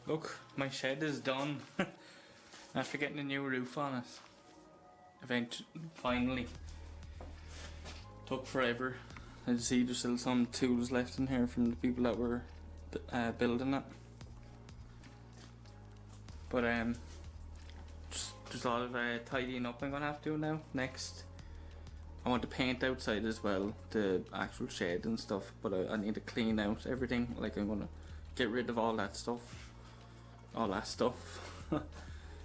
Look, my shed is done. After getting a new roof on it. Finally. Took forever. I see there's still some tools left in here from the people that were building it. But there's a lot of tidying up I'm gonna have to do now. Next, I want to paint outside as well, the actual shed and stuff. But I need to clean out everything. Like I'm gonna get rid of all that stuff.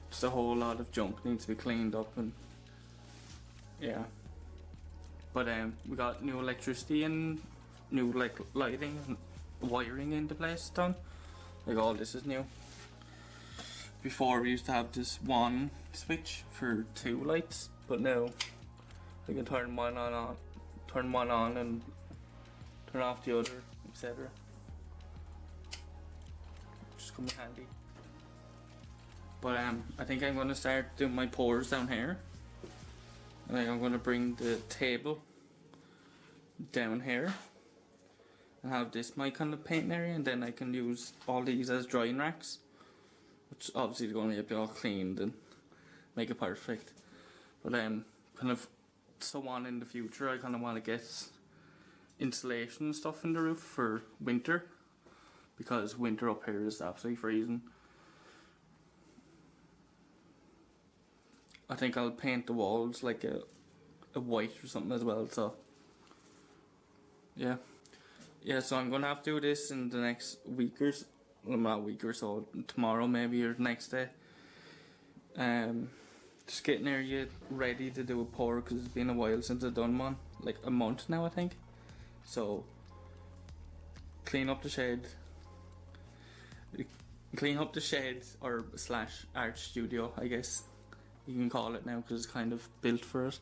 Just a whole lot of junk needs to be cleaned up, and yeah. But we got new electricity and new like lighting and wiring into place done. Like all this is new. Before we used to have this one switch for 2 lights, but now we can turn one on and turn off the other, etc. Just come in handy. But I think I'm gonna start doing my pours down here. I think I'm gonna bring the table down here and have this my kind of painting area, and then I can use all these as drying racks, which obviously is going to be all cleaned and make it perfect. But kind of so on in the future, I kind of want to get insulation and stuff in the roof for winter, because winter up here is absolutely freezing. I think I'll paint the walls like a white or something as well, so yeah. So I'm gonna have to do this in the next week or so, well, not a week or so, tomorrow maybe, or the next day. Just getting area ready to do a pour, because it's been a while since I've done one, like a month now I think. So clean up the shed, or slash art studio I guess you can call it now, because it's kind of built for it.